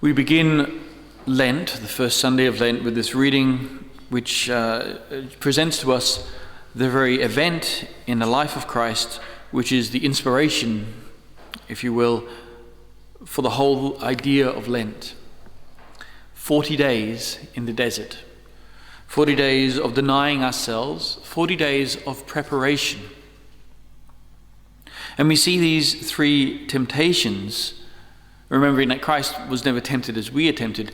We begin Lent, the first Sunday of Lent, with this reading which presents to us the very event in the life of Christ, which is the inspiration, if you will, for the whole idea of Lent. 40 days in the desert, 40 days of denying ourselves, 40 days of preparation. And we see these three temptations, remembering that Christ was never tempted as we are tempted.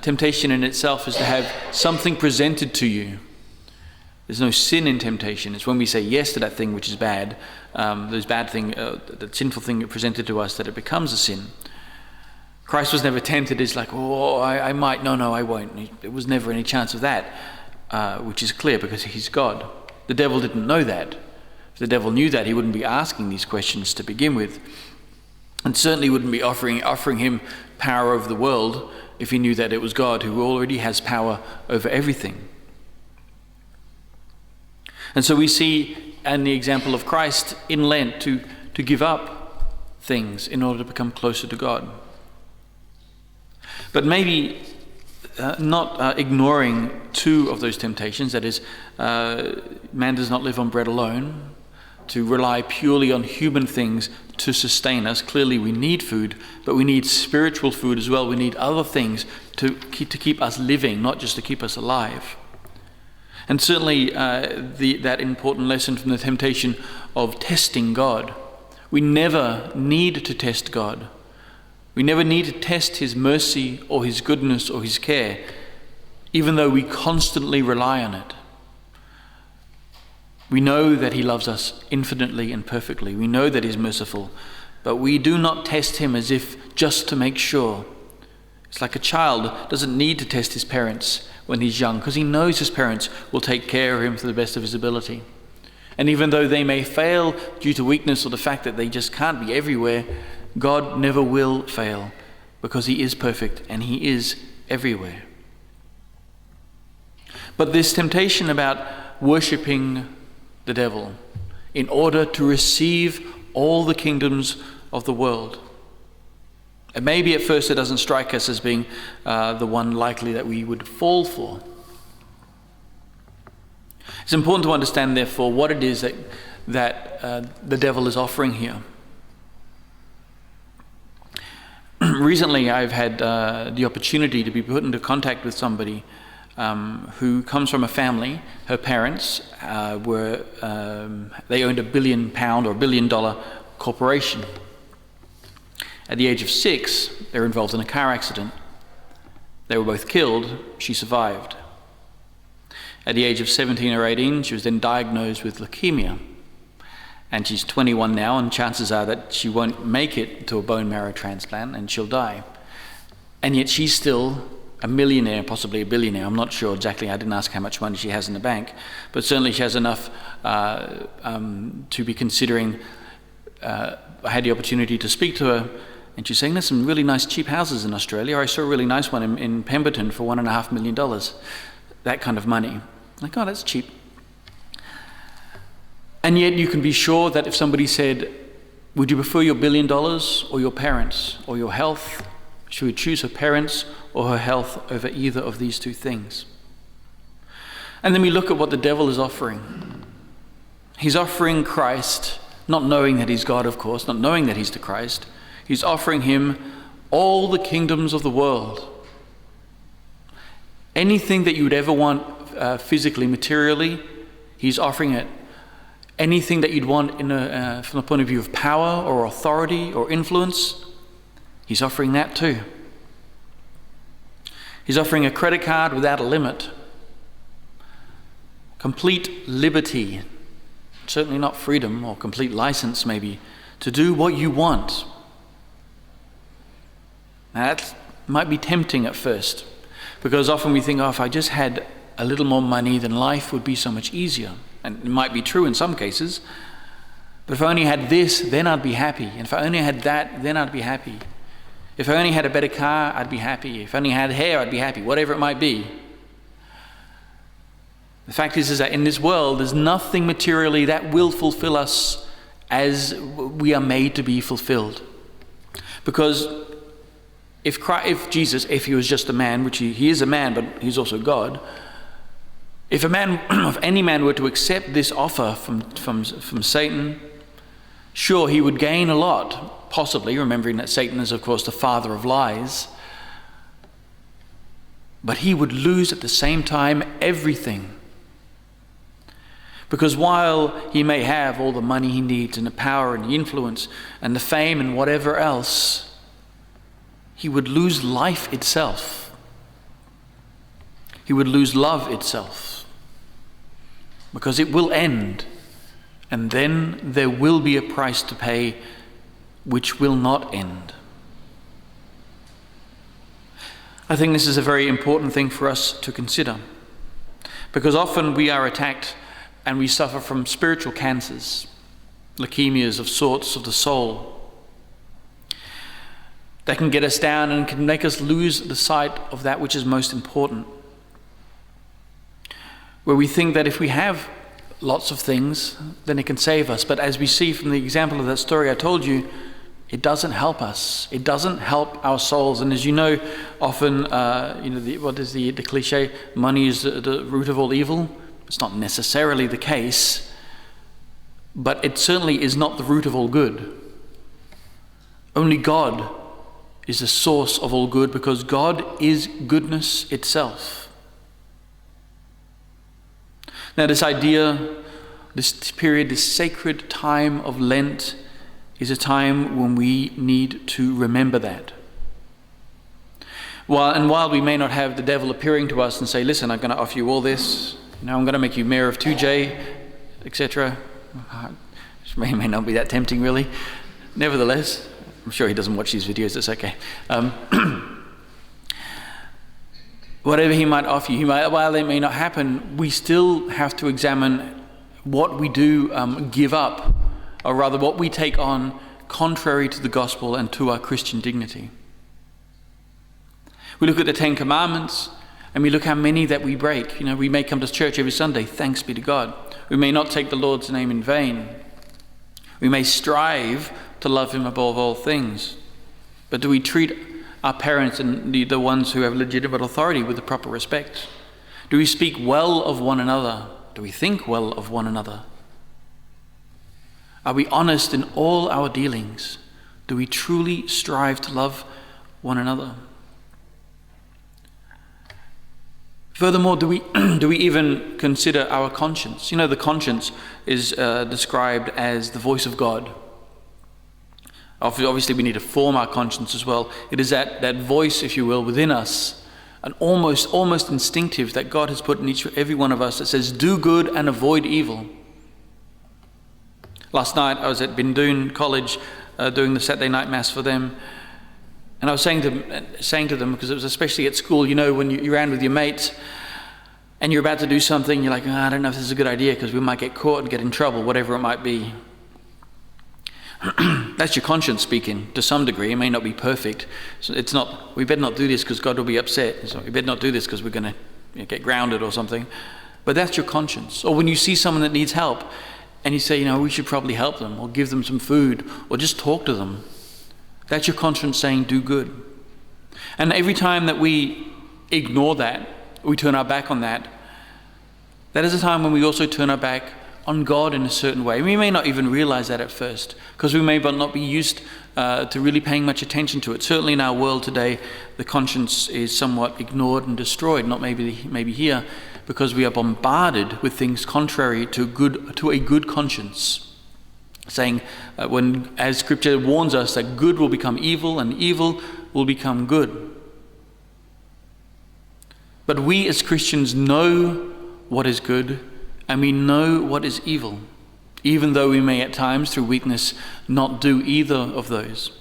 Temptation in itself is to have something presented to you. There's no sin in temptation. It's when we say yes to that thing which is bad, that sinful thing presented to us, that it becomes a sin. Christ was never tempted. It's like, I might. No, I won't. There was never any chance of that, which is clear because he's God. The devil didn't know that. If the devil knew that, he wouldn't be asking these questions to begin with. And certainly wouldn't be offering him power over the world if he knew that it was God who already has power over everything. And so we see in the example of Christ in Lent to give up things in order to become closer to God. But maybe not ignoring two of those temptations, that is, man does not live on bread alone, to rely purely on human things to sustain us. Clearly we need food, but we need spiritual food as well. We need other things to keep us living, not just to keep us alive. And certainly that important lesson from the temptation of testing God. We never need to test God. We never need to test his mercy or his goodness or his care, even though we constantly rely on it. We know that he loves us infinitely and perfectly. We know that he's merciful, but we do not test him as if just to make sure. It's like a child doesn't need to test his parents when he's young because he knows his parents will take care of him to the best of his ability. And even though they may fail due to weakness or the fact that they just can't be everywhere, God never will fail because he is perfect and he is everywhere. But this temptation about worshipping the devil in order to receive all the kingdoms of the world. And maybe at first it doesn't strike us as being the one likely that we would fall for. It's important to understand, therefore, what it is that the devil is offering here. Recently, I've had the opportunity to be put into contact with somebody who comes from a family. Her parents they owned £1 billion or $1 billion corporation. At the age of 6, they were involved in a car accident. They were both killed. She survived. At the age of 17 or 18, she was then diagnosed with leukemia. And she's 21 now, and chances are that she won't make it to a bone marrow transplant and she'll die. And yet she's still a millionaire, possibly a billionaire. I'm not sure exactly. I didn't ask how much money she has in the bank, but certainly she has enough to be considering. I had the opportunity to speak to her, and she's saying there's some really nice cheap houses in Australia. I saw a really nice one in Pemberton for $1.5 million. That kind of money. Like, oh, that's cheap. And yet you can be sure that if somebody said, would you prefer your $1 billion or your parents or your health? She would choose her parents or her health over either of these two things. And then we look at what the devil is offering. He's offering Christ, not knowing that he's God, of course, not knowing that he's the Christ. He's offering him all the kingdoms of the world. Anything that you would ever want physically, materially, he's offering it. Anything that you'd want from the point of view of power or authority or influence, he's offering that too. He's offering a credit card without a limit. Complete liberty, certainly not freedom or complete license maybe, to do what you want. Now that might be tempting at first, because often we think, if I just had a little more money, then life would be so much easier. And it might be true in some cases, but if I only had this, then I'd be happy. And if I only had that, then I'd be happy. If I only had a better car, I'd be happy. If I only had hair, I'd be happy. Whatever it might be. The fact is that in this world, there's nothing materially that will fulfill us as we are made to be fulfilled. Because If Jesus, if he was just a man, which he is a man, but he's also God, if any man were to accept this offer from Satan, sure, he would gain a lot, possibly, remembering that Satan is, of course, the father of lies. But he would lose at the same time everything. Because while he may have all the money he needs and the power and the influence and the fame and whatever else, he would lose life itself. He would lose love itself. Because it will end. And then there will be a price to pay which will not end. I think this is a very important thing for us to consider. Because often we are attacked and we suffer from spiritual cancers, leukemias of sorts of the soul. That can get us down and can make us lose the sight of that which is most important. Where we think that if we have lots of things, then it can save us. But as we see from the example of that story I told you, it doesn't help us. It doesn't help our souls. And as you know, often, what is the cliche? Money is the root of all evil. It's not necessarily the case, but it certainly is not the root of all good. Only God is the source of all good, because God is goodness itself. Now this idea, this period, this sacred time of Lent is a time when we need to remember that. While we may not have the devil appearing to us and say, listen, I'm going to offer you all this, I'm going to make you mayor of 2J, etc. Which may not be that tempting, really. Nevertheless, I'm sure he doesn't watch these videos, it's okay. Whatever he might offer you, while it may not happen, we still have to examine what we do give up, or rather what we take on contrary to the gospel and to our Christian dignity. We look at the 10 Commandments and we look how many that we break. We may come to church every Sunday, thanks be to God. We may not take the Lord's name in vain. We may strive to love him above all things. But do we treat our parents and the ones who have legitimate authority with the proper respect? Do we speak well of one another? Do we think well of one another? Are we honest in all our dealings? Do we truly strive to love one another? Furthermore, do we even consider our conscience? The conscience is described as the voice of God. Obviously, we need to form our conscience as well. It is that voice, if you will, within us, an almost instinctive that God has put in every one of us that says, do good and avoid evil. Last night, I was at Bindoon College doing the Saturday night Mass for them. And I was saying to them, because it was especially at school, when you're around with your mates and you're about to do something, you're like, I don't know if this is a good idea because we might get caught and get in trouble, whatever it might be. That's your conscience speaking to some degree. It may not be perfect. So it's not, we better not do this because God will be upset. So we better not do this because we're going to get grounded or something. But that's your conscience. Or when you see someone that needs help and you say, we should probably help them or give them some food or just talk to them. That's your conscience saying, do good. And every time that we ignore that, we turn our back on that, that is a time when we also turn our back on God in a certain way. We may not even realize that at first, because we may not be used to really paying much attention to it. Certainly in our world today, the conscience is somewhat ignored and destroyed, not maybe here, because we are bombarded with things contrary to a good conscience. Saying, as Scripture warns us, that good will become evil and evil will become good. But we as Christians know what is good and we know what is evil, even though we may at times, through weakness, not do either of those.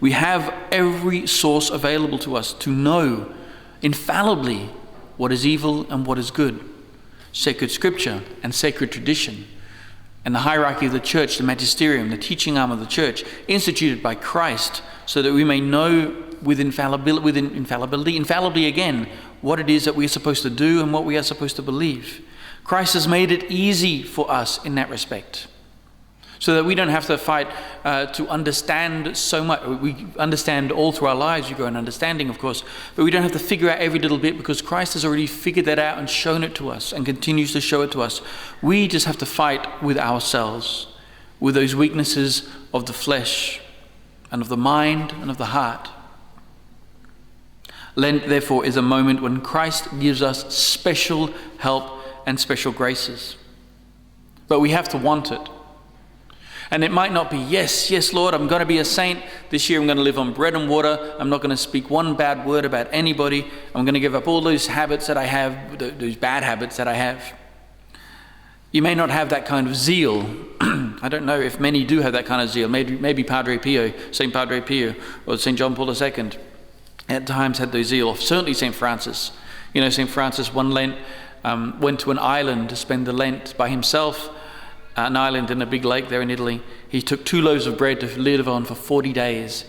We have every source available to us to know infallibly what is evil and what is good. Sacred Scripture and sacred tradition, and the hierarchy of the church, the magisterium, the teaching arm of the church, instituted by Christ, so that we may know infallibly again, what it is that we are supposed to do and what we are supposed to believe. Christ has made it easy for us in that respect. so that we don't have to fight to understand so much. We understand all through our lives. You grow in understanding, of course, but we don't have to figure out every little bit, because Christ has already figured that out and shown it to us and continues to show it to us. We just have to fight with ourselves, with those weaknesses of the flesh and of the mind and of the heart. Lent, therefore, is a moment when Christ gives us special help and special graces. But we have to want it. And it might not be, yes, Lord, I'm going to be a saint. This year I'm going to live on bread and water. I'm not going to speak one bad word about anybody. I'm going to give up all those habits that I have, those bad habits that I have. You may not have that kind of zeal. I don't know if many do have that kind of zeal. Maybe Padre Pio, St. Padre Pio, or St. John Paul II at times had those zeal, or certainly St. Francis. You know, St. Francis one Lent went to an island to spend the Lent by himself, an island in a big lake there in Italy. He took 2 loaves of bread to live on for 40 days.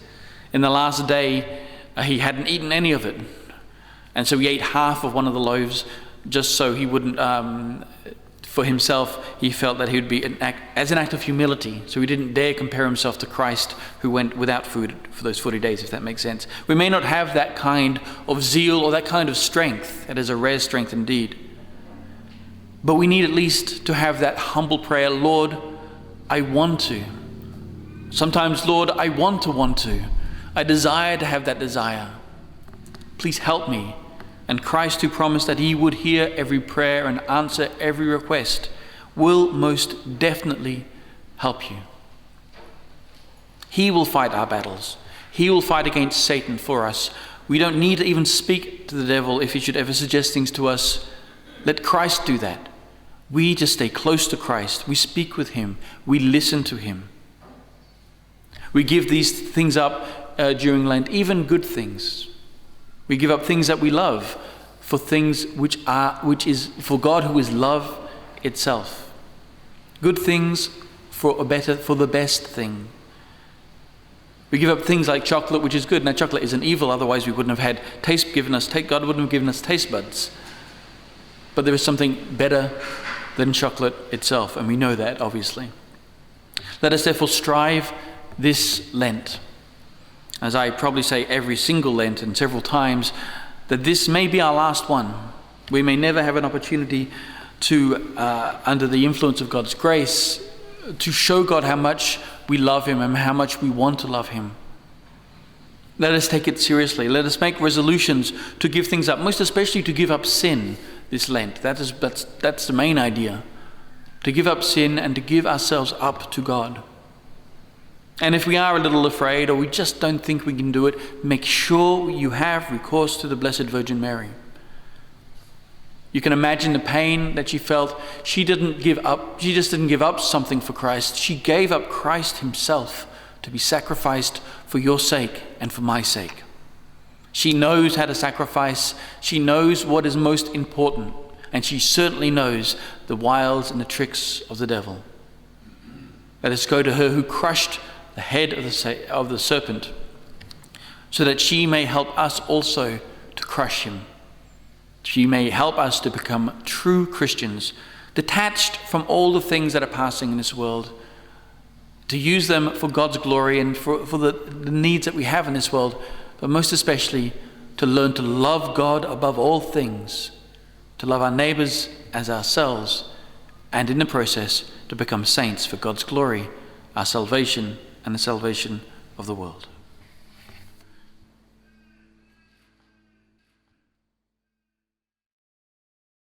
In the last day, he hadn't eaten any of it. And so he ate half of one of the loaves just so he wouldn't, for himself, he felt that he would be as an act of humility. So he didn't dare compare himself to Christ, who went without food for those 40 days, if that makes sense. We may not have that kind of zeal or that kind of strength. That is a rare strength indeed. But we need at least to have that humble prayer, Lord, I want to. Sometimes, Lord, I want to. I desire to have that desire. Please help me. And Christ, who promised that he would hear every prayer and answer every request, will most definitely help you. He will fight our battles. He will fight against Satan for us. We don't need to even speak to the devil if he should ever suggest things to us. Let Christ do that. We just stay close to Christ. We speak with him. We listen to him. We give these things up during Lent, even good things. We give up things that we love for things which is for God, who is love itself. Good things for the best thing. We give up things like chocolate, which is good. Now, chocolate isn't evil, otherwise we wouldn't have had God wouldn't have given us taste buds. But there is something better than chocolate itself, and we know that, obviously. Let us therefore strive this Lent, as I probably say every single Lent and several times, that this may be our last one. We may never have an opportunity to, under the influence of God's grace, to show God how much we love him and how much we want to love him. Let us take it seriously. Let us make resolutions to give things up, most especially to give up sin this Lent. That's the main idea. To give up sin and to give ourselves up to God. And if we are a little afraid, or we just don't think we can do it, make sure you have recourse to the Blessed Virgin Mary. You can imagine the pain that she felt. She didn't give up. She just didn't give up something for Christ. She gave up Christ himself to be sacrificed for your sake and for my sake. She knows how to sacrifice. She knows what is most important. And she certainly knows the wiles and the tricks of the devil. Let us go to her who crushed the head of the serpent, so that she may help us also to crush him. She may help us to become true Christians, detached from all the things that are passing in this world, to use them for God's glory and for the needs that we have in this world, but most especially to learn to love God above all things, to love our neighbors as ourselves, and in the process to become saints for God's glory, our salvation, and the salvation of the world.